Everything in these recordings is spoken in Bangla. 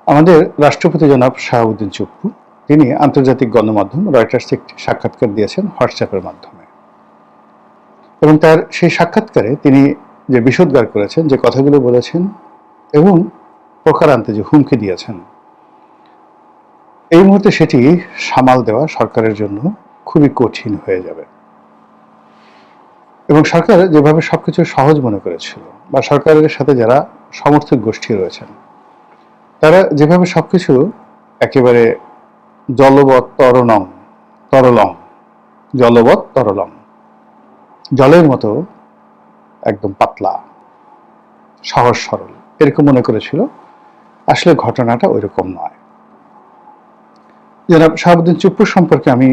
আমাদের রাষ্ট্রপতি জনাব শাহাবুদ্দিন চুপ্পু তিনি আন্তর্জাতিক গণমাধ্যম রয়টার্সে একটি সাক্ষাৎকার দিয়েছেন হোয়াটসঅ্যাপের মাধ্যমে। এবং তার সেই সাক্ষাৎকারে তিনি যে বিষোদ্গার করেছেন, যে কথাগুলো বলেছেন এবং প্রকারান্তে যে হুমকি দিয়েছেন, এই মুহূর্তে সেটি সামাল দেওয়া সরকারের জন্য খুবই কঠিন হয়ে যাবে। এবং সরকার যেভাবে সবকিছু সহজ মনে করেছিল, বা সরকারের সাথে যারা সমর্থক গোষ্ঠী রয়েছেন তারা যেভাবে সবকিছু একেবারে জলবৎ তরলং জলবৎ তরলং জলের মতো একদম পাতলা, সহজ সরল এরকম মনে করেছিল, আসলে ঘটনাটা ওই রকম নয়। জনাব শাহাবুদ্দিন চুপ্পুর সম্পর্কে আমি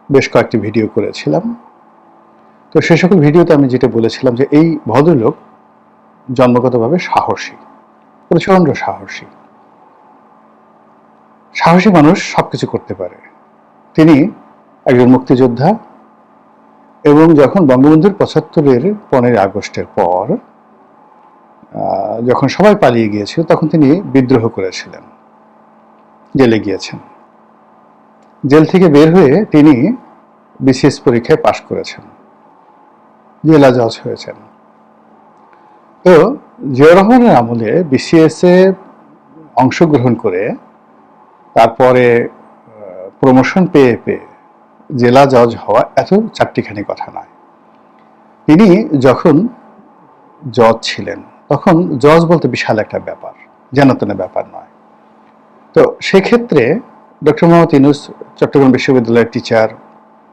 বেশ কয়েকটি ভিডিও করেছিলাম। তো সে সকল ভিডিওতে আমি যেটা বলেছিলাম যে এই ভদ্রলোক জন্মগতভাবে সাহসী, প্রচন্ড সাহসী। সাহসী মানুষ সবকিছু করতে পারে। তিনি একজন মুক্তিযোদ্ধা এবং যখন বঙ্গবন্ধুর ৭৫-এর ১৫ই আগস্টের পর যখন সবাই পালিয়ে গিয়েছিল তখন তিনি বিদ্রোহ করেছিলেন, জেলে গিয়েছেন। জেল থেকে বের হয়ে তিনি বিসিএস পরীক্ষায় পাশ করেছেন, জেলা জজ হয়েছেন। তো জিয়াউর রহমানের আমলে বিসিএসে অংশগ্রহণ করে তারপরে প্রমোশন পেয়ে পেয়ে জেলা জজ হওয়া এত চারটিখানি কথা নয়। তিনি যখন জজ ছিলেন তখন জজ বলতে বিশাল একটা ব্যাপার, যেন-তেন ব্যাপার নয়। তো সেক্ষেত্রে ডক্টর মোহাম্মদ ইউনূস চট্টগ্রাম বিশ্ববিদ্যালয়ের টিচার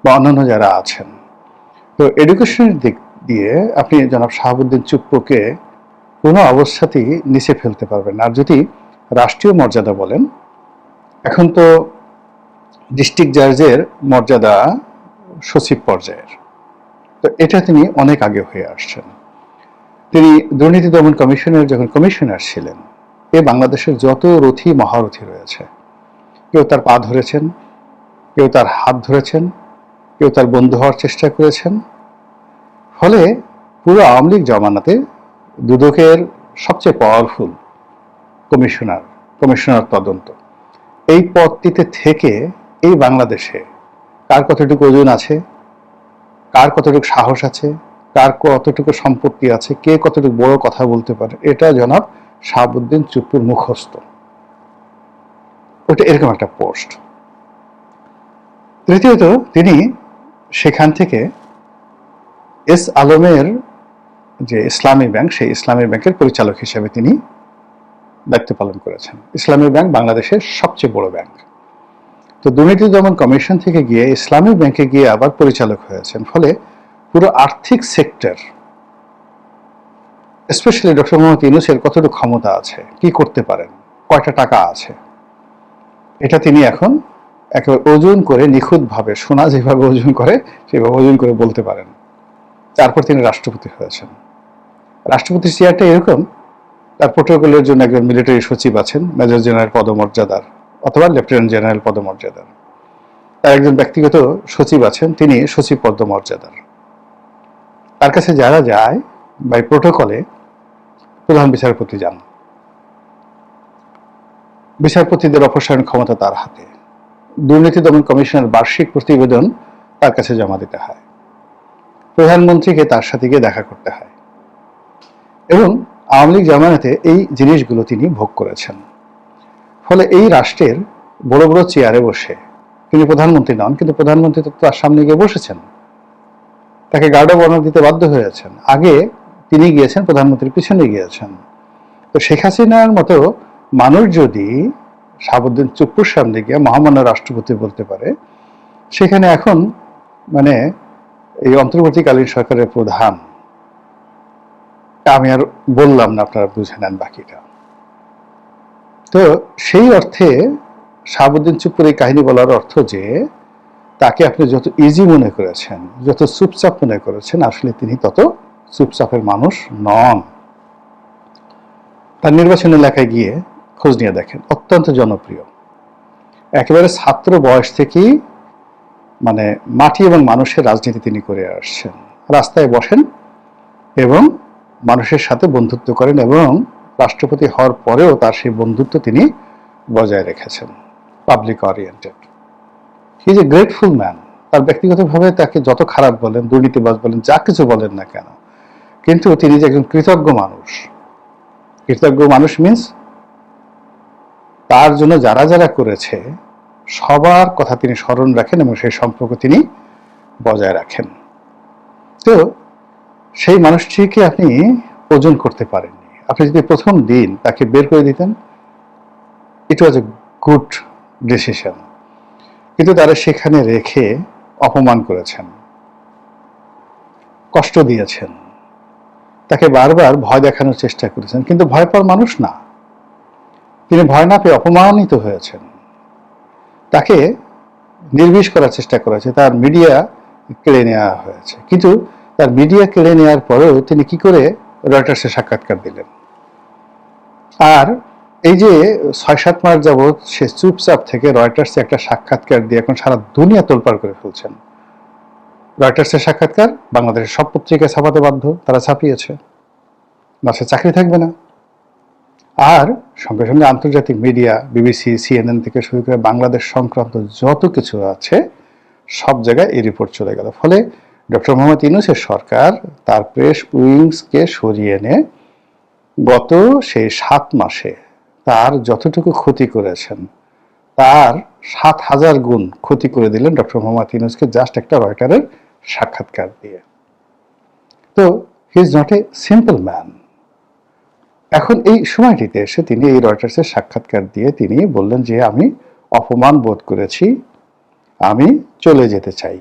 বা অন্যান্য যারা আছেন, তো এডুকেশনের দিক দিয়ে আপনি জনাব শাহাবুদ্দিন চুপ্পুকে কোনো অবস্থাতেই নিচে ফেলতে পারবেন না। আর যদি রাষ্ট্রীয় মর্যাদা বলেন, এখন তো ডিস্ট্রিক্ট জাজের মর্যাদা সচিব পর্যায়ের, তো এটা তিনি অনেক আগে হয়ে আসছেন। তিনি দুর্নীতি দমন কমিশনের যখন কমিশনার ছিলেন, বাংলাদেশের যত রথী মহারথী রয়েছে, কেউ তার পা ধরেছেন, কেউ তার হাত ধরেছেন, কেউ তার বন্ধু হওয়ার চেষ্টা করেছেন। ফলে পুরো আওয়ামী লীগ জমানাতে দুদকের সবচেয়ে পাওয়ারফুল কমিশনার তদন্ত, এই পদটিতে থেকে এই বাংলাদেশে কার কতটুকু ওজন আছে, কার কতটুকু সাহস আছে, কার কতটুকু সম্পত্তি আছে, কে কতটুকু বড় কথা বলতে পারে, এটা জনাব শাহাবুদ্দিন চুপ্পুর মুখস্থ। ওটা এরকম একটা পোস্ট। তৃতীয়ত, তিনি সেখান থেকে এস আলমের যে ইসলামী ব্যাংক, সেই ইসলামী ব্যাংকের পরিচালক হিসেবে তিনি দায়িত্ব পালন করেছেন। ইসলামী ব্যাংক বাংলাদেশের সবচেয়ে বড় ব্যাংক। তো দুর্নীতি দমন কমিশন থেকে গিয়ে ইসলামী ব্যাংকে গিয়ে আবার পরিচালক হয়েছেন। ফলে পুরো আর্থিক সেক্টর, স্পেশালি ডক্টর মোহাম্মদ ইউনূসের কতটুকু ক্ষমতা আছে, কি করতে পারেন, কয়টা টাকা আছে, এটা তিনি এখন একেবারে ওজন করে নিখুঁতভাবে, সোনা যেভাবে ওজন করে সেভাবে ওজন করে বলতে পারেন। তারপর তিনি রাষ্ট্রপতি হয়েছেন। রাষ্ট্রপতির চেয়ারটা এরকম, তার প্রোটোকলের জন্য একজন মিলিটারি সচিব আছেন, মেজর জেনারেল পদমর্যাদার অথবা লেফটেন্যান্ট জেনারেল পদমর্যাদার। তার একজন ব্যক্তিগত সচিব আছেন, তিনি সচিব পদমর্যাদার। তার কাছে যারা যায় বাই প্রোটোকলে প্রধান বিচারপতি যান। বিচারপতিদের অপসারণ ক্ষমতা তার হাতে। দুর্নীতি দমন কমিশনের বার্ষিক প্রতিবেদন তার কাছে জমা দিতে হয়, প্রধানমন্ত্রীকে তার সাথে গিয়ে দেখা করতে হয়। এবং আওয়ামী লীগ জামানাতে এই জিনিসগুলো তিনি ভোগ করেছেন। ফলে এই রাষ্ট্রের বড় বড় চেয়ারে বসে, তিনি প্রধানমন্ত্রী নন কিন্তু প্রধানমন্ত্রী তো তার সামনে গিয়ে বসেছেন, তাকে গার্ড অব অনার দিতে বাধ্য হয়েছেন। আগে তিনি গিয়েছেন, প্রধানমন্ত্রীর পিছনে গিয়েছেন। তো শেখ হাসিনার মতো মানুষ যদি শাহাবুদ্দিন চুপ্পুর সামনে গিয়ে মহামান্য রাষ্ট্রপতি বলতে পারে, সেখানে এখন মানে এই অন্তর্বর্তীকালীন সরকারের প্রধান, আমি আর বললাম না, আপনারা বুঝে নেন বাকিটা। তো সেই অর্থে শাহাবুদ্দিন চুপ্পুর এই কাহিনী বলার অর্থ যে তাকে আপনি যত ইজি মনে করেছেন, যত চুপচাপ মনে করেছেন, আসলে তিনি তত চুপচাপের মানুষ নন। তার নির্বাচন এলাকায় গিয়ে খোঁজ নিয়ে দেখেন, অত্যন্ত জনপ্রিয়। একেবারে ছাত্র বয়স থেকেই মানে মাটি এবং মানুষের রাজনীতি তিনি করে আসছেন। রাস্তায় বসেন এবং মানুষের সাথে বন্ধুত্ব করেন এবং রাষ্ট্রপতি হওয়ার পরেও তার সেই বন্ধুত্ব তিনি বজায় রেখেছেন। Public oriented, he is a grateful man. তার ব্যক্তিগতভাবে তাকে যত খারাপ বলেন, দুর্নীতিবাজ বলেন, যা কিছু বলেন না কেন, কিন্তু তিনি যে একজন কৃতজ্ঞ মানুষ। কৃতজ্ঞ মানুষ মিন্স তার জন্য যারা যারা করেছে সবার কথা তিনি স্মরণ রাখেন এবং সেই সম্পর্ক তিনি বজায় রাখেন। তো সেই মানুষটিকে আপনি ওজন করতে পারেননি। আপনি যদি প্রথম দিন তাকে বের করে দিতেন, ইট ওয়াজ এ গুড ডিসিশন। কিন্তু তারা সেখানে রেখে অপমান করেছেন, কষ্ট দিয়েছেন, তাকে বারবার ভয় দেখানোর চেষ্টা করেছেন, কিন্তু ভয় পাওয়ার মানুষ না। তিনি ভয় না পেয়ে অপমানিত হয়েছেন। তাকে নির্বিষ করার চেষ্টা করেছে, তার মিডিয়া কেড়ে নেওয়া হয়েছে। কিন্তু তার মিডিয়া কেড়ে নেওয়ার পরেও তিনি কি করে রয়টার্সে সাক্ষাৎকার দিলেন? আর এই যে ৬-৭ মাস যাবৎ সে চুপচাপ থেকে রয়টার্সে একটা সাক্ষাৎকার দিয়ে এখন সারা দুনিয়া তোলপাড় করে ফেলছেন। রয়টার্সের সাক্ষাৎকার বাংলাদেশের সব পত্রিকায় ছাপাতে বাধ্য, তারা ছাপিয়েছে, না সে চাকরি থাকবে না। আর সঙ্গে সঙ্গে আন্তর্জাতিক মিডিয়া, বিবিসি, সিএনএন থেকে শুরু করে বাংলাদেশ সংক্রান্ত যত কিছু আছে সব জায়গায় এই রিপোর্ট চলে গেল। ফলে ডক্টর মোহাম্মদ ইউনূসের সরকার তার প্রেস উইংসকে সরিয়ে এনে গত সেই ৭ মাসে তার যতটুকু ক্ষতি করেছেন তার ৭,০০০ গুণ ক্ষতি করে দিলেন ডক্টর মোহাম্মদ ইউনূসকে জাস্ট একটা রয়টারের সাক্ষাৎকার দিয়ে। তো he is not a simple man. এখন এই সময়টিতে এসে তিনি এই রয়টার্সের সাক্ষাৎকার দিয়ে তিনি বললেন যে আমি অপমান বোধ করেছি, আমি চলে যেতে চাই,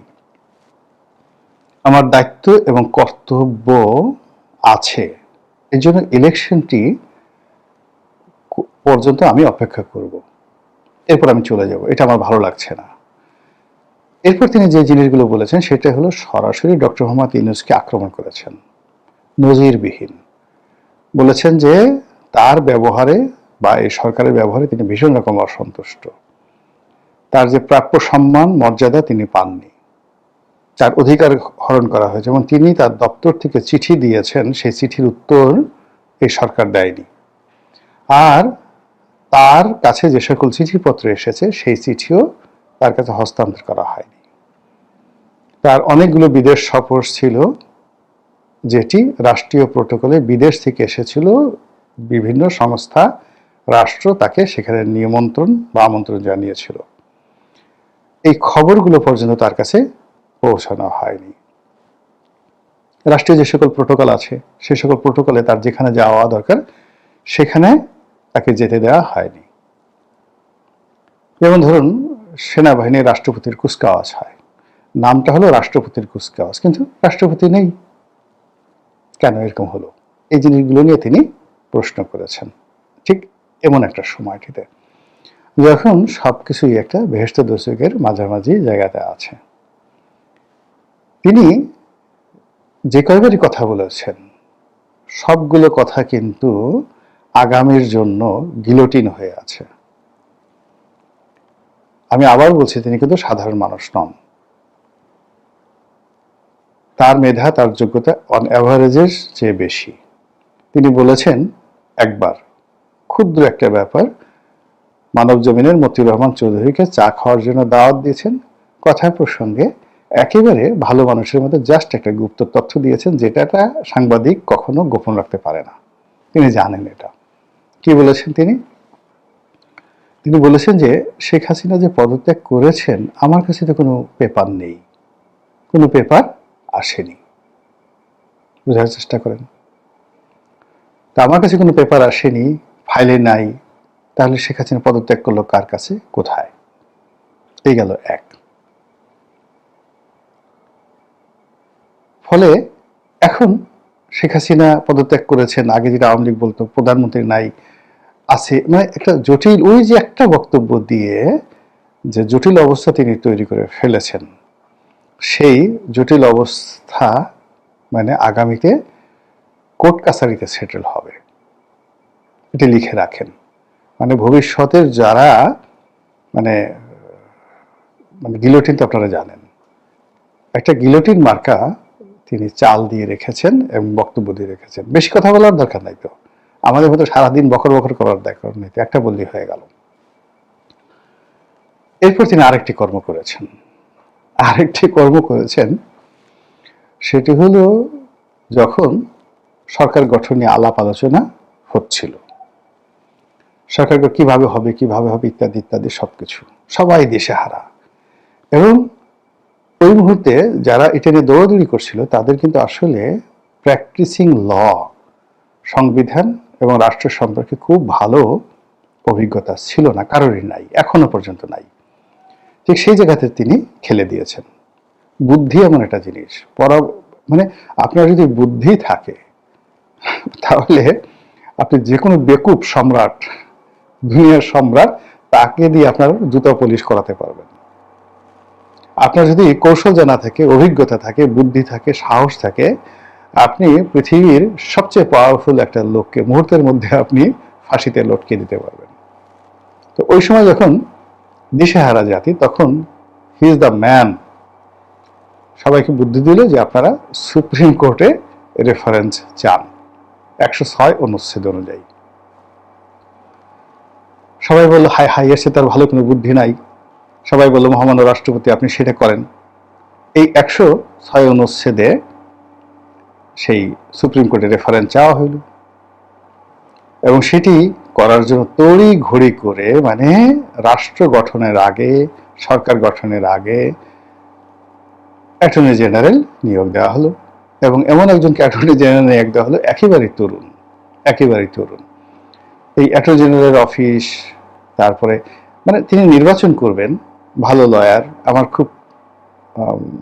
আমার দায়িত্ব এবং কর্তব্য আছে, এই জন্য ইলেকশনটি পর্যন্ত আমি অপেক্ষা করব, এরপর আমি চলে যাব, এটা আমার ভালো লাগছে না। এরপর তিনি যে জিনিসগুলো বলেছেন সেটা হলো সরাসরি ডক্টর মোহাম্মদ ইউনূসকে আক্রমণ করেছেন, নজিরবিহীন। বলেছেন যে তার ব্যবহারে বা এই সরকারের ব্যবহারে তিনি ভীষণ রকম অসন্তুষ্ট, তার যে প্রাপ্য সম্মান মর্যাদা তিনি পাননি, তার অধিকার হরণ করা হয়েছে এবং তিনি তার দপ্তর থেকে চিঠি দিয়েছেন, সেই চিঠির উত্তর এই সরকার দেয়নি। আর তার কাছে যে সকল চিঠিপত্র এসেছে সেই চিঠিও তার কাছে হস্তান্তর করা হয়নি। তার অনেকগুলো বিদেশ সফর ছিল যেটি রাষ্ট্রীয় প্রটোকলে বিদেশ থেকে এসেছিল, বিভিন্ন সংস্থা, রাষ্ট্র তাকে সেখানে নিমন্ত্রণ বা আমন্ত্রণ জানিয়েছিল। এই খবরগুলো পর্যন্ত তার কাছে পৌঁছানো হয়নি। রাষ্ট্রীয় যে সকল প্রটোকল আছে সে সকল প্রটোকলে তার যেখানে যাওয়া দরকার সেখানে তাকে যেতে দেওয়া হয়নি। যেমন ধরুন সেনাবাহিনীর রাষ্ট্রপতির কুচকাওয়াজ হয়, নামটা হলো রাষ্ট্রপতির কুচকাওয়াজ, কিন্তু রাষ্ট্রপতি নেই, কেন এরকম হলো? এই জিনিসগুলো নিয়ে তিনি প্রশ্ন করেছেন। ঠিক এমন একটা সময়টিতে যখন সবকিছুই একটা বেহেশত দোজখের মাঝামাঝি জায়গাতে আছে, তিনি যে কয়বারই কথা বলেছেন সবগুলো কথা কিন্তু আগামীর জন্য গিলোটিন হয়ে আছে। আমি আবার বলছি, তিনি কিন্তু সাধারণ মানুষ নন। তার মেধা, তার যোগ্যতা অন অ্যাভারেজের চেয়ে বেশি। তিনি বলেছেন একবার, ক্ষুদ্র একটা ব্যাপার, মানব জমিনের মতিউর রহমান চৌধুরীকে চা খাওয়ার জন্য দাওয়াত দিয়েছেন, কথার প্রসঙ্গে একেবারে ভালো মানুষের মধ্যে জাস্ট একটা গুপ্ত তথ্য দিয়েছেন, যেটা একটা সাংবাদিক কখনো গোপন রাখতে পারে না। তিনি জানেন এটা। কি বলেছেন তিনি? তিনি বলেছেন যে শেখ হাসিনা যে পদত্যাগ করেছেন, আমার কাছে তো কোনো পেপার নেই, কোনো পেপার আসেনি। বোঝার চেষ্টা করেন। তা আমার কাছে কোনো পেপার আসেনি, ফাইলে নাই, তাহলে শেখ হাসিনা পদত্যাগ করলো কার কাছে, কোথায়? এই গেল এক। ফলে এখন শেখ হাসিনা পদত্যাগ করেছেন, আগে যেটা আওয়ামী লীগ বলতো প্রধানমন্ত্রী নাই, আছে, মানে একটা জটিল, ওই যে একটা বক্তব্য দিয়ে যে জটিল অবস্থা তিনি তৈরি করে ফেলেছেন, সেই জটিল অবস্থা মানে আগামীতে কোর্ট কাছারিতে সেটেল হবে, এটি লিখে রাখেন। মানে ভবিষ্যতের যারা মানে মানে গিলোটিন তো আপনারা জানেন, একটা গিলোটিন মার্কা তিনি চাল দিয়ে রেখেছেন এবং বক্তব্য দিয়ে রেখেছেন। বেশি কথা বলার দরকার নাই তো, আমাদের মতো সারাদিন বকর বকর করার দরকার নেই, একটা বললেই হয়ে গেল। এরপর তিনি আরেকটি কর্ম করেছেন, সেটি হলো যখন সরকার গঠন নিয়ে আলাপ আলোচনা হচ্ছিল, সরকার কিভাবে হবে ইত্যাদি ইত্যাদি সবকিছু, সবাই দিশেহারা। এবং ওই মুহূর্তে যারা এটা নিয়ে দৌড়াদৌড়ি করছিল তাদের কিন্তু আসলে প্র্যাকটিসিং ল, সংবিধান এবং রাষ্ট্র সম্পর্কে খুব ভালো অভিজ্ঞতা ছিল না, কারোরই নাই, এখনো পর্যন্ত নাই। ঠিক সেই জায়গাতে তিনি খেলে দিয়েছেন। বুদ্ধি এমন একটা জিনিস, মানে আপনার যদি বুদ্ধি থাকে তাহলে আপনি যে কোনো বেকুব সম্রাট, দুনিয়ার সম্রাট, তাকে দিয়ে আপনার জুতা পলিশ করাতে পারবেন। আপনার যদি কৌশল জানা থাকে, অভিজ্ঞতা থাকে, বুদ্ধি থাকে, সাহস থাকে, আপনি পৃথিবীর সবচেয়ে পাওয়ারফুল একটা লোককে মুহূর্তের মধ্যে আপনি ফাঁসিতে লটকে দিতে পারবেন। তো ওই সময় যখন দিশেহারা জাতি, তখন হি ইজ দ্য ম্যান। সবাইকে বুদ্ধি দিল যে আপনারা সুপ্রিম কোর্টে রেফারেন্স চান 106 অনুচ্ছেদ অনুযায়ী। সবাই বললো হাই হাই, এসে তার ভালো কোনো বুদ্ধি নাই। সবাই বললো মহামান্য রাষ্ট্রপতি আপনি সেটা করেন। এই 106 অনুচ্ছেদে সেই সুপ্রিম কোর্টে রেফারেন্স চাওয়া হইল, এবং সেটি করার জন্য তড়ি ঘড়ি করে, মানে রাষ্ট্র গঠনের আগে, সরকার গঠনের আগে অ্যাটর্নি জেনারেল নিয়োগ দেওয়া হলো, এবং এমন একজনকে অ্যাটর্নি জেনারেল নিয়োগ দেওয়া হলো একেবারেই তরুণ। এই অ্যাটর্নি জেনারেলের অফিস, তারপরে মানে তিনি নির্বাচন করবেন, ভালো লয়ার, আমার খুব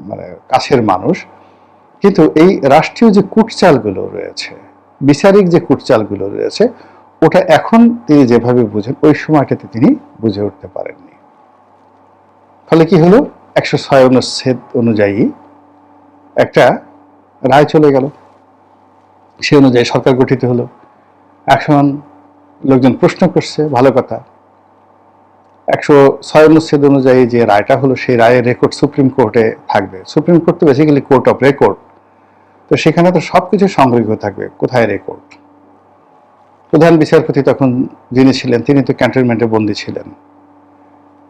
মানে কাছের মানুষ, কিন্তু এই রাষ্ট্রীয় যে কূটচালগুলো রয়েছে, বিচারিক যে কূটচালগুলো রয়েছে, ওটা এখন তিনি যেভাবে বুঝেন ওই সময়টাতে তিনি বুঝে উঠতে পারেননি। ফলে কি হলো, 106 অনুচ্ছেদ অনুযায়ী একটা রায় চলে গেল, সে অনুযায়ী সরকার গঠিত হলো। এখন লোকজন প্রশ্ন করছে, ভালো কথা, 106 অনুচ্ছেদ অনুযায়ী যে রায়টা হলো, সেই রায়ের রেকর্ড সুপ্রিম কোর্টে থাকবে। সুপ্রিম কোর্ট তো বেসিক্যালি কোর্ট অফ রেকর্ড, তো সেখানে তো সবকিছু সংরক্ষিত থাকবে। কোথায় রেকর্ড? প্রধান বিচারপতি তখন যিনি ছিলেন, তিনি তো ক্যান্টনমেন্টে বন্দী ছিলেন,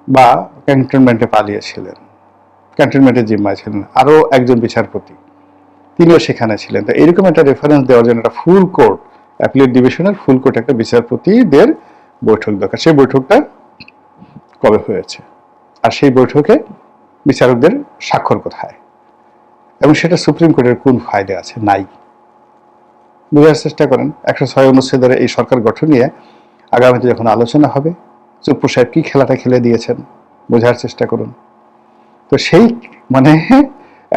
বা ক্যান্টনমেন্টে পালিয়েছিলেন, ক্যান্টনমেন্টের জিম্মায় ছিলেন। আরো একজন বিচারপতি, তিনিও সেখানে ছিলেন। তো এরকম একটা রেফারেন্স দেওয়ার জন্য একটা ফুল কোর্ট, অ্যাপিলেট ডিভিশনের ফুল কোর্ট একটা বিচারপতিদের বৈঠক দরকার। সেই বৈঠকটা কবে হয়েছে, আর সেই বৈঠকে বিচারকদের স্বাক্ষর কোথায়, এবং সেটা সুপ্রিম কোর্টের কোন ফায়দে আছে? নাই। বোঝার চেষ্টা করেন, 106 অনুচ্ছেদের এই সরকার গঠন নিয়ে আগামীতে যখন আলোচনা হবে, চুপ্পু সাহেব কি খেলাটা খেলে দিয়েছেন বোঝার চেষ্টা করুন। তো সেই মানে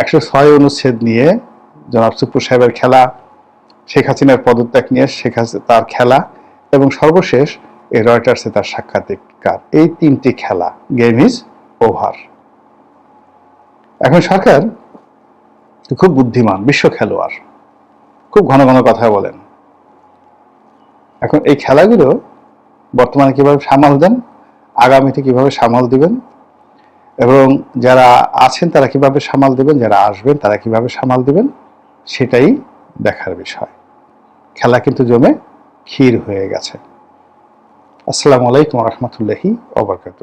106 অনুচ্ছেদ নিয়ে জনাব চুপ্পু সাহেবের খেলা, শেখ হাসিনার পদত্যাগ নিয়ে তার খেলা, এবং সর্বশেষ এই রয়টার্সে তার সাক্ষাৎকার, এই তিনটি খেলা, গেম ইজ ওভার। এখন সরকার খুব বুদ্ধিমান, বিশ্ব খেলোয়াড়, খুব ঘন ঘন কথা বলেন। এখন এই খেলাগুলো বর্তমানে কিভাবে সামাল দেন, আগামীতে কিভাবে সামাল দিবেন, এবং যারা আছেন তারা কিভাবে সামাল দেবেন, যারা আসবেন তারা কিভাবে সামাল দেবেন, সেটাই দেখার বিষয়। খেলা কিন্তু জমে ক্ষীর হয়ে গেছে। আসসালামু আলাইকুম ওয়া রাহমাতুল্লাহি ওয়া বারাকাতুহু।